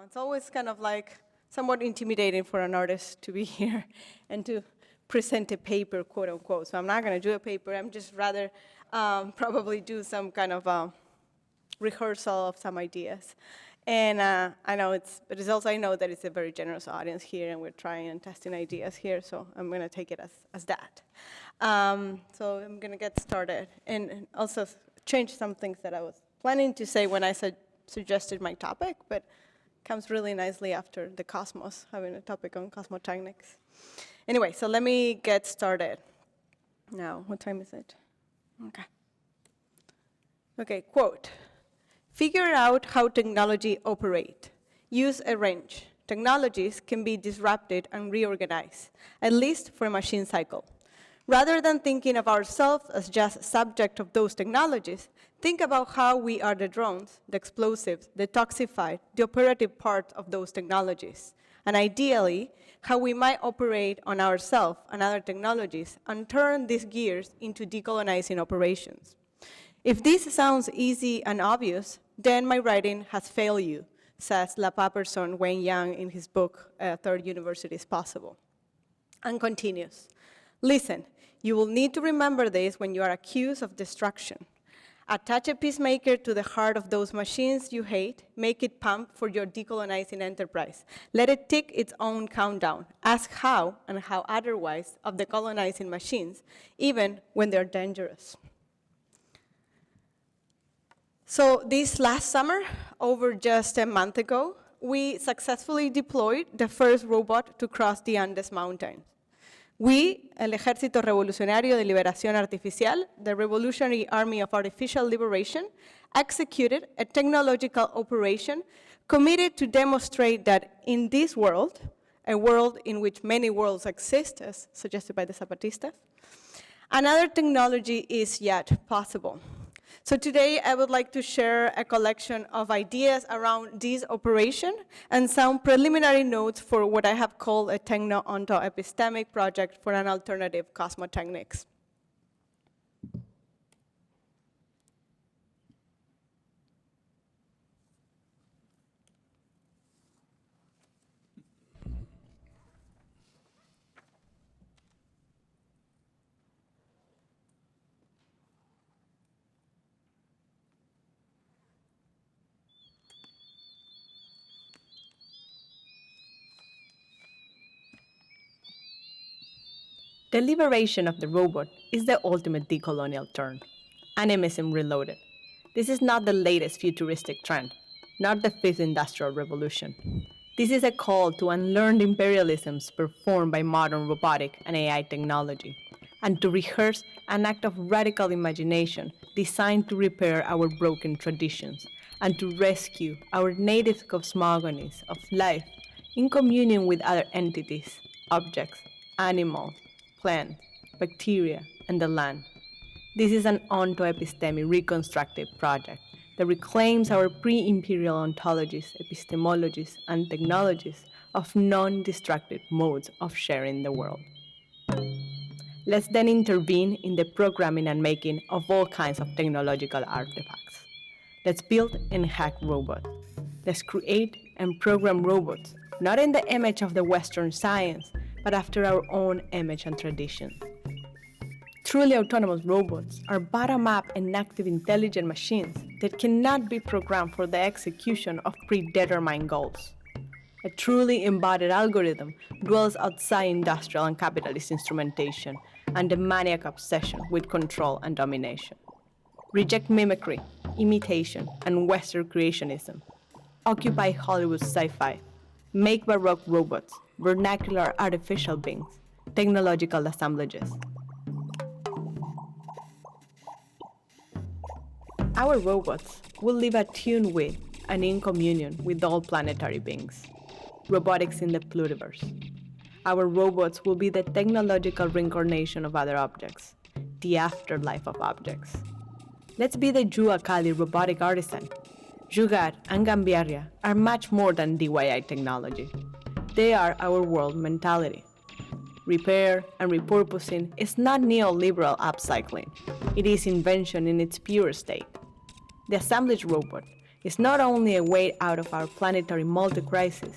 It's always kind of like somewhat intimidating for an artist to be here and to present a paper, quote unquote. So I'm not going to do a paper. I'm just rather probably do some kind of rehearsal of some ideas. And I know but it's also, I know that it's a very generous audience here, and we're trying and testing ideas here, so I'm going to take it as that. So I'm going to get started, and also change some things that I was planning to say when I suggested my topic, but comes really nicely after the Cosmos, having a topic on Cosmotechnics. Anyway, so let me get started. Now, what time is it? Okay. Okay, quote. Figure out how technology operates. Use a wrench. Technologies can be disrupted and reorganized, at least for a machine cycle. Rather than thinking of ourselves as just subject of those technologies, think about how we are the drones, the explosives, the toxified, the operative part of those technologies. And ideally, how we might operate on ourselves and other technologies and turn these gears into decolonizing operations. If this sounds easy and obvious, then my writing has failed you, says LaPa person Wayne Yang in his book, Third University is Possible. And continues, listen, you will need to remember this when you are accused of destruction. Attach a peacemaker to the heart of those machines you hate, make it pump for your decolonizing enterprise. Let it tick its own countdown. Ask how and how otherwise of the colonizing machines, even when they're dangerous. So this last summer, over just a month ago, we successfully deployed the first robot to cross the Andes Mountains. We, el Ejército Revolucionario de Liberación Artificial, the Revolutionary Army of Artificial Liberation, executed a technological operation committed to demonstrate that in this world, a world in which many worlds exist, as suggested by the Zapatistas, another technology is yet possible. So today, I would like to share a collection of ideas around this operation and some preliminary notes for what I have called a techno-onto-epistemic project for an alternative Cosmotechnics. The liberation of the robot is the ultimate decolonial turn. Animism reloaded. This is not the latest futuristic trend, not the fifth industrial revolution. This is a call to unlearn the imperialisms performed by modern robotic and AI technology, and to rehearse an act of radical imagination designed to repair our broken traditions and to rescue our native cosmogonies of life in communion with other entities, objects, animals, plants, bacteria, and the land. This is an onto-epistemic reconstructive project that reclaims our pre-imperial ontologies, epistemologies, and technologies of non-destructive modes of sharing the world. Let's then intervene in the programming and making of all kinds of technological artifacts. Let's build and hack robots. Let's create and program robots, not in the image of the Western science, but after our own image and tradition. Truly autonomous robots are bottom-up and active intelligent machines that cannot be programmed for the execution of predetermined goals. A truly embodied algorithm dwells outside industrial and capitalist instrumentation and the maniac obsession with control and domination. Reject mimicry, imitation, and Western creationism. Occupy Hollywood sci-fi. Make Baroque robots, vernacular artificial beings, technological assemblages. Our robots will live attuned with and in communion with all planetary beings. Robotics in the pluriverse. Our robots will be the technological reincarnation of other objects, the afterlife of objects. Let's be the Jua-Kali robotic artisan. Jugaad and Gambiarra are much more than DIY technology. They are our world mentality. Repair and repurposing is not neoliberal upcycling. It is invention in its pure state. The assemblage robot is not only a way out of our planetary multi-crisis,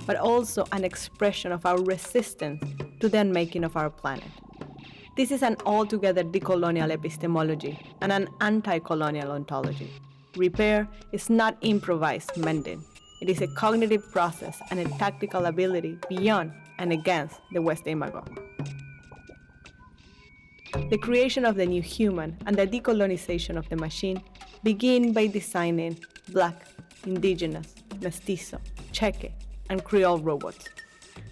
but also an expression of our resistance to the unmaking of our planet. This is an altogether decolonial epistemology and an anti-colonial ontology. Repair is not improvised mending. It is a cognitive process and a tactical ability beyond and against the West imago. The creation of the new human and the decolonization of the machine begin by designing Black, Indigenous, Mestizo, Cheque, and Creole robots.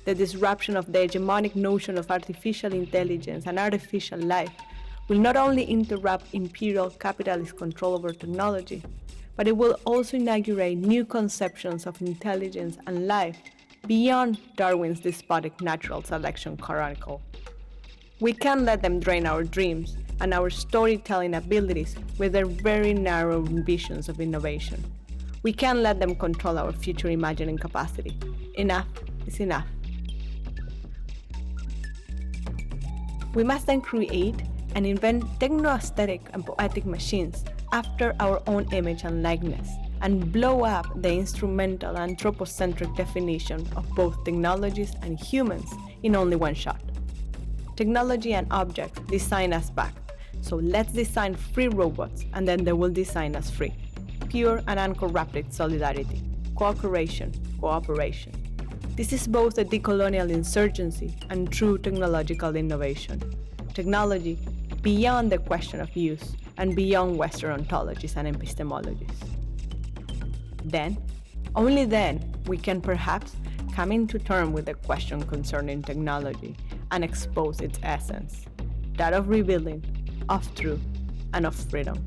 The disruption of the hegemonic notion of artificial intelligence and artificial life will not only interrupt imperial capitalist control over technology, but it will also inaugurate new conceptions of intelligence and life beyond Darwin's despotic natural selection chronicle. We can't let them drain our dreams and our storytelling abilities with their very narrow visions of innovation. We can't let them control our future imagining capacity. Enough is enough. We must then create and invent techno-aesthetic and poetic machines after our own image and likeness, and blow up the instrumental anthropocentric definition of both technologies and humans in only one shot. Technology and objects design us back, so let's design free robots and then they will design us free. Pure and uncorrupted solidarity, co-creation, cooperation. This is both a decolonial insurgency and true technological innovation. Technology beyond the question of use and beyond Western ontologies and epistemologies. Then, only then, we can perhaps come into terms with the question concerning technology and expose its essence, that of rebuilding, of truth, and of freedom.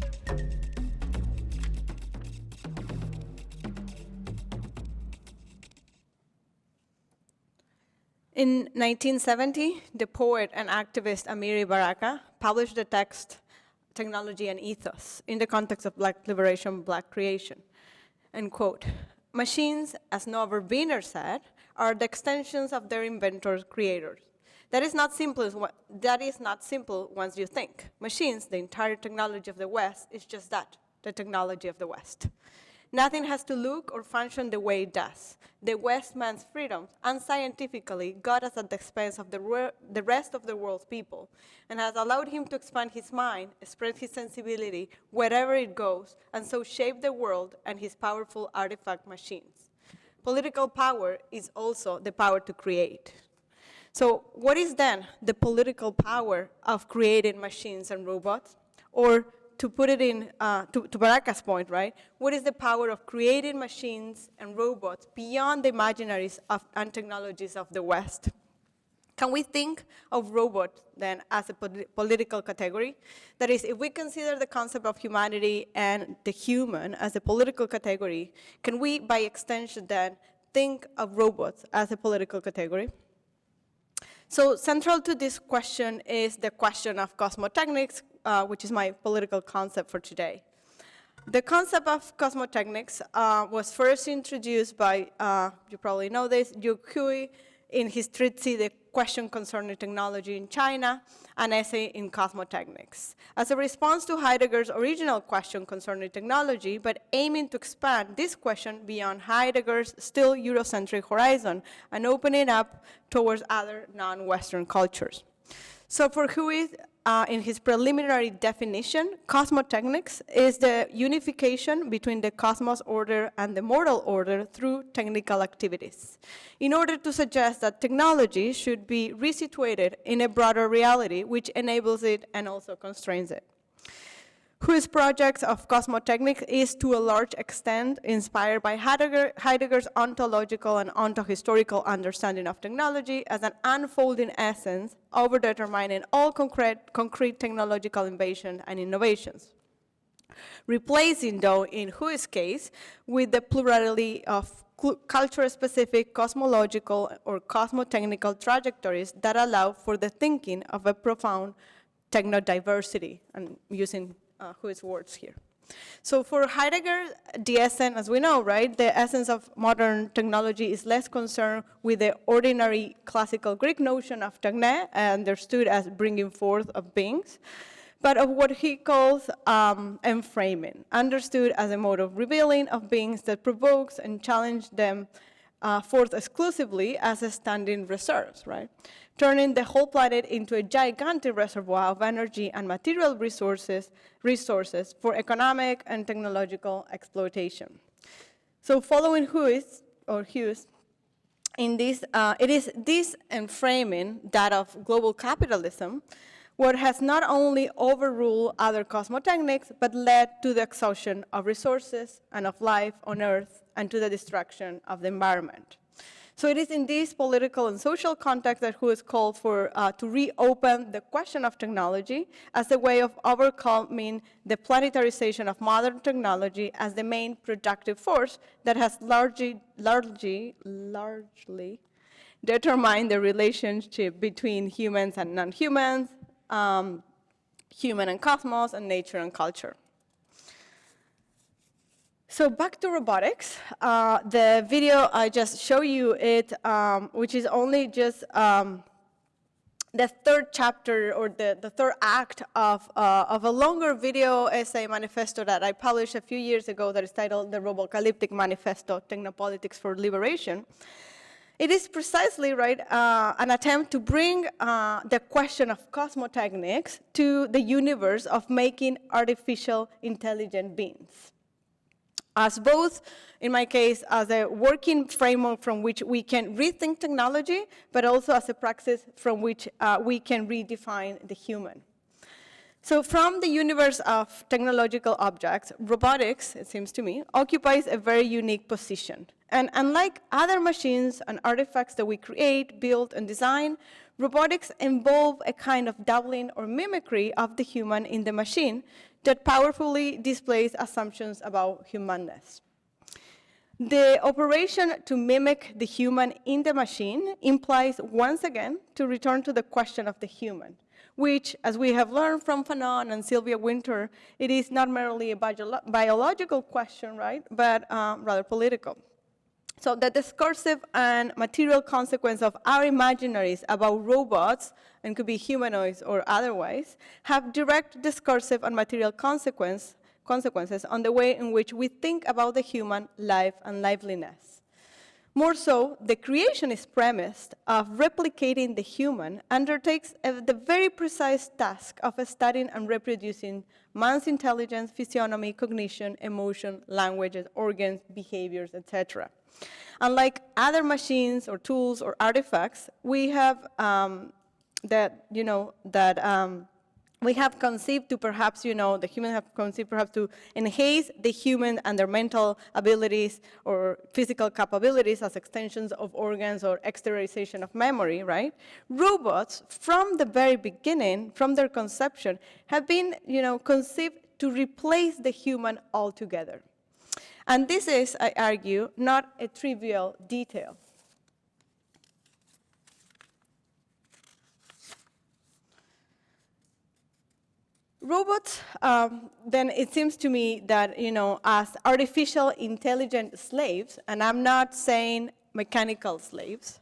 In 1970, the poet and activist Amiri Baraka published the text Technology and Ethos in the context of Black liberation, Black creation. And quote, "Machines, as Norbert Wiener said, are the extensions of their inventors, creators. That is not simple once you think. Machines, the entire technology of the West, is just that, the technology of the West. Nothing has to look or function the way it does. The West man's freedoms, unscientifically, got us at the expense of the rest of the world's people, and has allowed him to expand his mind, spread his sensibility wherever it goes, and so shape the world and his powerful artifact machines. Political power is also the power to create." So what is then the political power of creating machines and robots? Or to put it in, to Baraka's point, right? What is the power of creating machines and robots beyond the imaginaries and technologies of the West? Can we think of robots then as a political category? That is, if we consider the concept of humanity and the human as a political category, can we, by extension then, think of robots as a political category? So central to this question is the question of Cosmotechnics, which is my political concept for today. The concept of Cosmotechnics was first introduced by, you probably know this, Yu Hui in his treatise, The Question Concerning Technology in China, an essay in Cosmotechnics, as a response to Heidegger's original question concerning technology, but aiming to expand this question beyond Heidegger's still Eurocentric horizon and open it up towards other non-Western cultures. So for Hui, in his preliminary definition, cosmotechnics is the unification between the cosmos order and the mortal order through technical activities, in order to suggest that technology should be resituated in a broader reality which enables it and also constrains it. Hui's project of Cosmotechnics is to a large extent inspired by Heidegger's ontological and ontohistorical understanding of technology as an unfolding essence over-determining all concrete technological innovation and innovations. Replacing, though, in Hui's case, with the plurality of culture-specific cosmological or cosmotechnical trajectories that allow for the thinking of a profound techno-diversity, and using Hui's words here. So for Heidegger, the essence, as we know, right, the essence of modern technology is less concerned with the ordinary classical Greek notion of techne, understood as bringing forth of beings, but of what he calls enframing, understood as a mode of revealing of beings that provokes and challenges them forth exclusively as a standing reserves, right? Turning the whole planet into a gigantic reservoir of energy and material resources for economic and technological exploitation. So following Hughes, in this, it is this enframing, that of global capitalism, what has not only overruled other cosmotechnics, but led to the exhaustion of resources and of life on Earth and to the destruction of the environment. So it is in this political and social context that Hughes called for to reopen the question of technology as a way of overcoming the planetarization of modern technology as the main productive force that has largely determined the relationship between humans and non-humans, human and cosmos, and nature and culture. So back to robotics. The video I just showed you, which is only just the third chapter or the third act of a longer video essay manifesto that I published a few years ago that is titled The Robocalyptic Manifesto, Technopolitics for Liberation. It is precisely, right, an attempt to bring the question of cosmotechnics to the universe of making artificial intelligent beings. As both, in my case, as a working framework from which we can rethink technology, but also as a praxis from which we can redefine the human. So from the universe of technological objects, robotics, it seems to me, occupies a very unique position. And unlike other machines and artifacts that we create, build, and design, robotics involve a kind of doubling or mimicry of the human in the machine that powerfully displays assumptions about humanness. The operation to mimic the human in the machine implies, once again, to return to the question of the human, which, as we have learned from Fanon and Sylvia Winter, it is not merely a biological question, right, but rather political. So the discursive and material consequence of our imaginaries about robots, and could be humanoids or otherwise, have direct discursive and material consequences on the way in which we think about the human life and liveliness. More so, the creationist premise of replicating the human undertakes the very precise task of studying and reproducing man's intelligence, physiognomy, cognition, emotion, languages, organs, behaviors, etc. Unlike other machines or tools or artifacts, we have we have conceived to perhaps, the humans have conceived perhaps to enhance the human and their mental abilities or physical capabilities as extensions of organs or exteriorization of memory, right? Robots, from the very beginning, from their conception, have been, conceived to replace the human altogether. And this is, I argue, not a trivial detail. Robots, then it seems to me that, as artificial intelligent slaves, and I'm not saying mechanical slaves,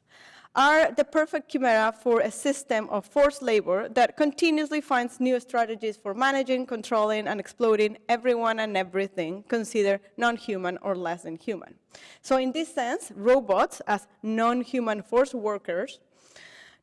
are the perfect chimera for a system of forced labor that continuously finds new strategies for managing, controlling, and exploiting everyone and everything considered non-human or less than human. So in this sense, robots, as non-human forced workers,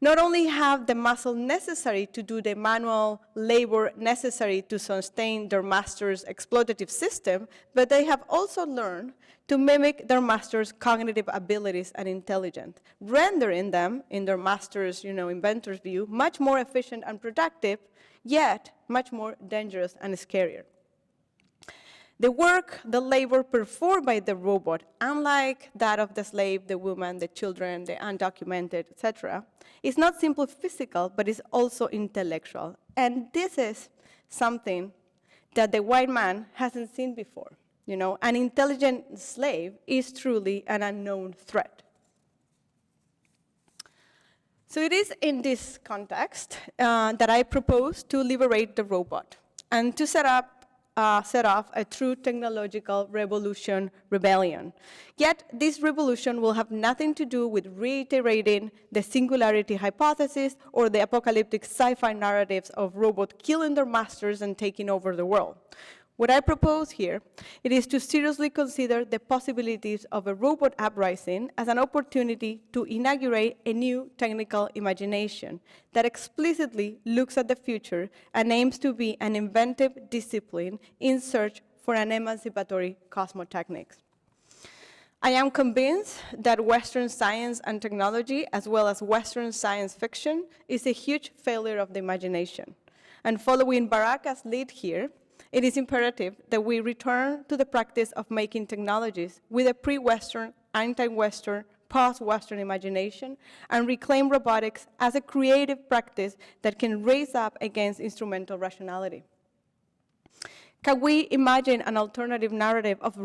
not only have the muscle necessary to do the manual labor necessary to sustain their master's exploitative system, but they have also learned to mimic their master's cognitive abilities and intelligence, rendering them, in their master's, inventor's view, much more efficient and productive, yet much more dangerous and scarier. The work, the labor performed by the robot, unlike that of the slave, the woman, the children, the undocumented, etc., is not simply physical, but is also intellectual. And this is something that the white man hasn't seen before. An intelligent slave is truly an unknown threat. So it is in this context that I propose to liberate the robot and to set up set off a true technological revolution rebellion. Yet this revolution will have nothing to do with reiterating the singularity hypothesis or the apocalyptic sci-fi narratives of robots killing their masters and taking over the world. What I propose here, it is to seriously consider the possibilities of a robot uprising as an opportunity to inaugurate a new technical imagination that explicitly looks at the future and aims to be an inventive discipline in search for an emancipatory Cosmotechnics. I am convinced that Western science and technology, as well as Western science fiction, is a huge failure of the imagination. And following Baraka's lead here, it is imperative that we return to the practice of making technologies with a pre-Western, anti-Western, post-Western imagination and reclaim robotics as a creative practice that can raise up against instrumental rationality. Can we imagine an alternative narrative of a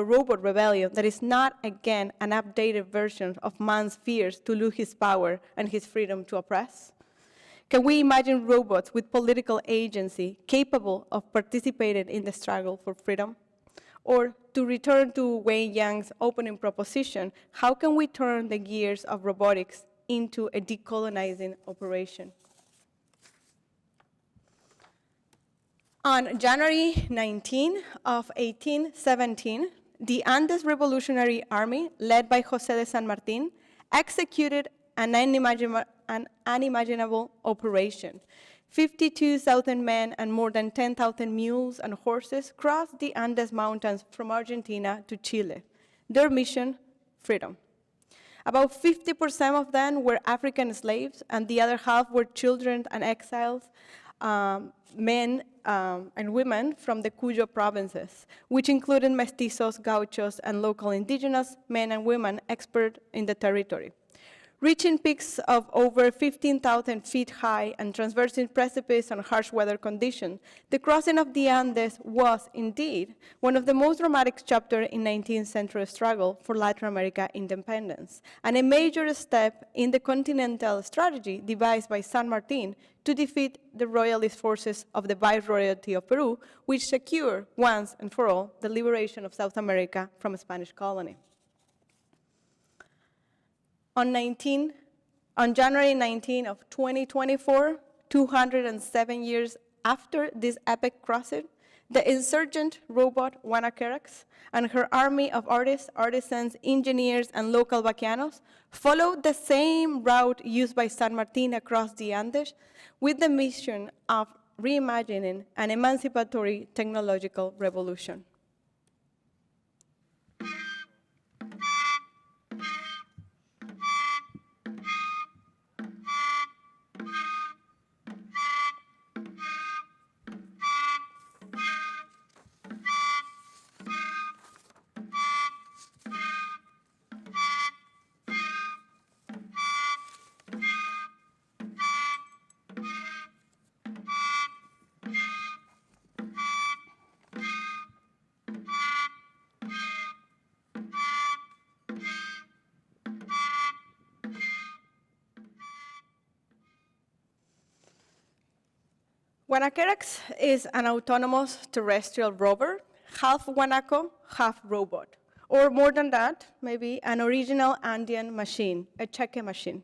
robot rebellion that is not, again, an updated version of man's fears to lose his power and his freedom to oppress? Can we imagine robots with political agency capable of participating in the struggle for freedom? Or to return to Wayne Yang's opening proposition, how can we turn the gears of robotics into a decolonizing operation? On January 19 of 1817, the Andes Revolutionary Army, led by José de San Martín, executed an unimaginable operation. 52,000 men and more than 10,000 mules and horses crossed the Andes Mountains from Argentina to Chile. Their mission, freedom. About 50% of them were African slaves, and the other half were children and exiles, men and women from the Cuyo provinces, which included mestizos, gauchos, and local indigenous men and women expert in the territory. Reaching peaks of over 15,000 feet high and traversing precipices and harsh weather conditions, the crossing of the Andes was, indeed, one of the most dramatic chapters in 19th century struggle for Latin America independence, and a major step in the continental strategy devised by San Martín to defeat the royalist forces of the Viceroyalty of Peru, which secured, once and for all, the liberation of South America from a Spanish colony. On January 19 of 2024, 207 years after this epic crossing, the insurgent robot Guanaquerax and her army of artists, artisans, engineers, and local vaquianos followed the same route used by San Martín across the Andes with the mission of reimagining an emancipatory technological revolution. Guanaquerax is an autonomous terrestrial rover, half guanaco, half robot. Or more than that, maybe an original Andean machine, a cheque machine.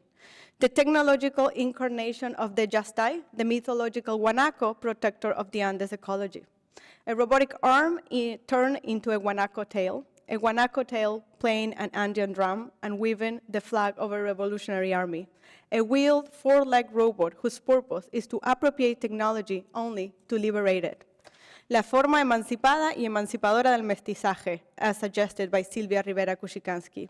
The technological incarnation of the Yastay, the mythological guanaco protector of the Andes ecology. A robotic arm turned into a guanaco tail playing an Andean drum and waving the flag of a revolutionary army. A wheeled four-legged robot whose purpose is to appropriate technology only to liberate it. La forma emancipada y emancipadora del mestizaje, as suggested by Silvia Rivera Kushikansky.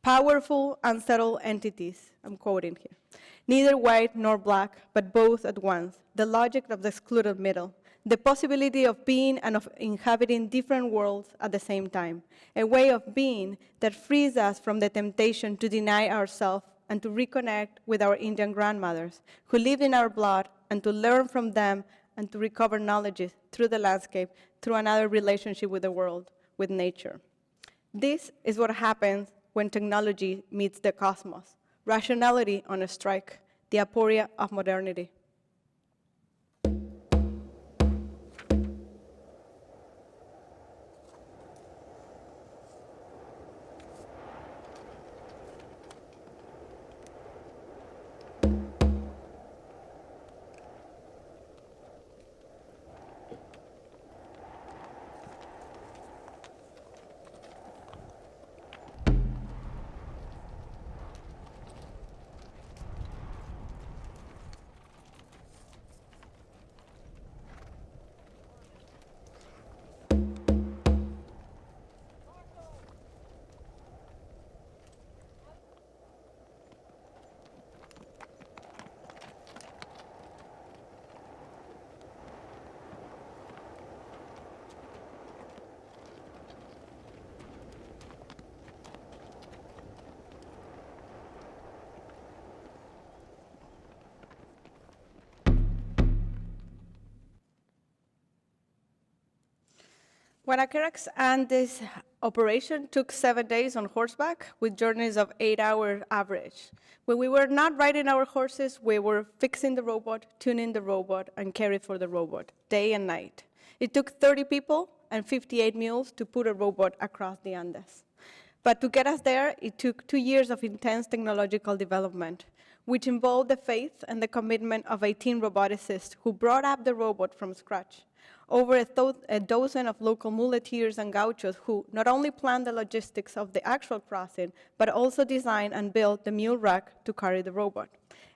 Powerful, unsettled entities, I'm quoting here. Neither white nor black, but both at once. The logic of the excluded middle. The possibility of being and of inhabiting different worlds at the same time. A way of being that frees us from the temptation to deny ourselves and to reconnect with our Indian grandmothers who lived in our blood, and to learn from them and to recover knowledge through the landscape, through another relationship with the world, with nature. This is what happens when technology meets the cosmos. Rationality on a strike, the aporia of modernity. Guanacarex and this operation took 7 days on horseback with journeys of 8 hours average. When we were not riding our horses, we were fixing the robot, tuning the robot, and caring for the robot, day and night. It took 30 people and 58 mules to put a robot across the Andes. But to get us there, it took 2 years of intense technological development, which involved the faith and the commitment of 18 roboticists who brought up the robot from scratch. Over a dozen of local muleteers and gauchos who not only planned the logistics of the actual crossing, but also designed and built the mule rack to carry the robot.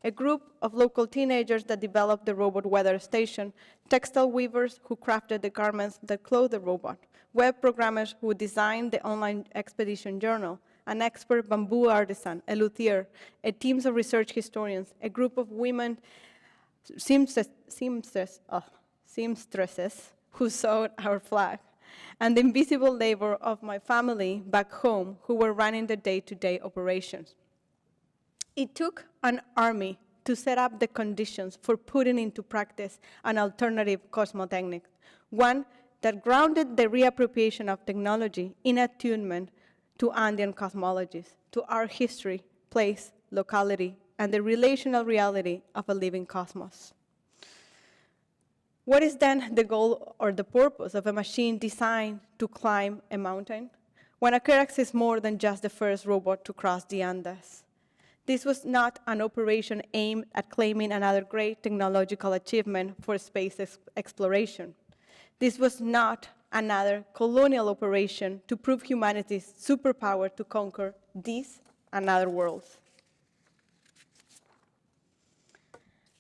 A group of local teenagers that developed the robot weather station, textile weavers who crafted the garments that clothe the robot, web programmers who designed the online expedition journal, an expert bamboo artisan, a luthier, a team of research historians, a group of women seamstresses who sewed our flag, and the invisible labor of my family back home who were running the day-to-day operations. It took an army to set up the conditions for putting into practice an alternative Cosmotechnics, one that grounded the reappropriation of technology in attunement to Andean cosmologies, to our history, place, locality, and the relational reality of a living cosmos. What is then the goal or the purpose of a machine designed to climb a mountain? Guanacarex is more than just the first robot to cross the Andes. This was not an operation aimed at claiming another great technological achievement for space exploration. This was not another colonial operation to prove humanity's superpower to conquer these and other worlds.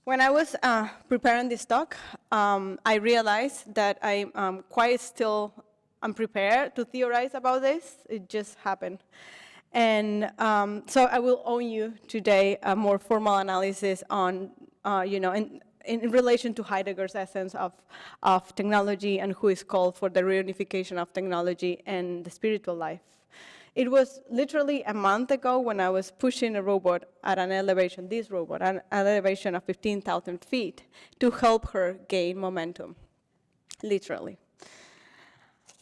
When I was preparing this talk, I realized that I'm quite still unprepared to theorize about this. It just happened. And so I will owe you today a more formal analysis on, in relation to Heidegger's essence of technology and who is called for the reunification of technology and the spiritual life. It was literally a month ago when I was pushing a robot at an elevation, this robot, at an elevation of 15,000 feet to help her gain momentum, literally.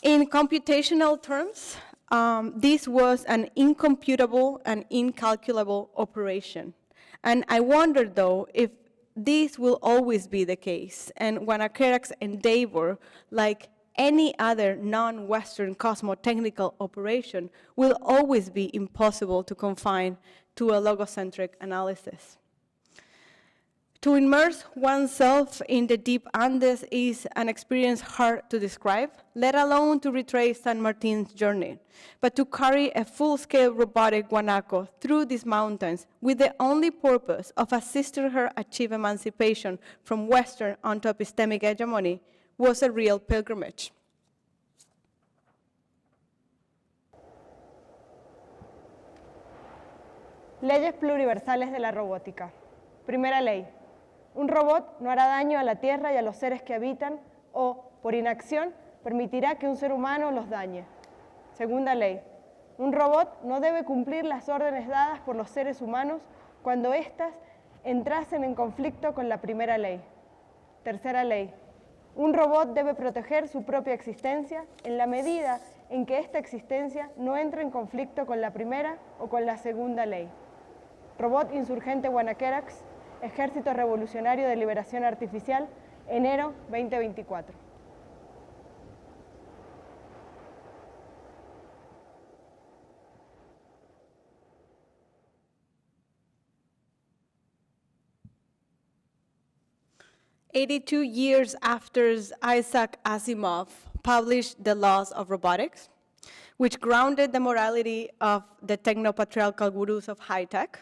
In computational terms, this was an incomputable and incalculable operation. And I wonder, though, if this will always be the case, and Guanacarex endeavor, like any other non-Western cosmotechnical operation, will always be impossible to confine to a logocentric analysis. To immerse oneself in the deep Andes is an experience hard to describe, let alone to retrace San Martin's journey. But to carry a full-scale robotic guanaco through these mountains with the only purpose of assisting her achieve emancipation from Western onto epistemic hegemony was a real pilgrimage. Leyes pluriversales de la robótica. Primera ley. Un robot no hará daño a la Tierra y a los seres que habitan o, por inacción, permitirá que un ser humano los dañe. Segunda ley. Un robot no debe cumplir las órdenes dadas por los seres humanos cuando éstas entrasen en conflicto con la primera ley. Tercera ley. Un robot debe proteger su propia existencia en la medida en que esta existencia no entre en conflicto con la primera o con la segunda ley. Robot insurgente Guanacarex, Ejército Revolucionario de Liberación Artificial, enero 2024. "82 years after Isaac Asimov published The Laws of Robotics, which grounded the morality of the techno-patriarchal gurus of high-tech,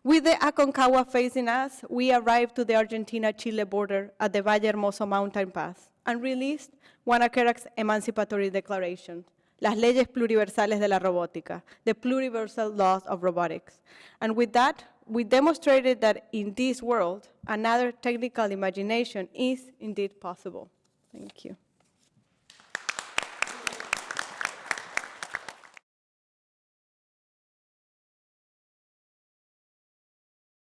with the Aconcagua facing us, we arrived to the Argentina-Chile border at the Valle Hermoso mountain pass and released Guanacarex Emancipatory Declaration, Las Leyes Pluriversales de la Robótica, the Pluriversal Laws of Robotics. And with that, we demonstrated that in this world, another technical imagination is indeed possible. Thank you.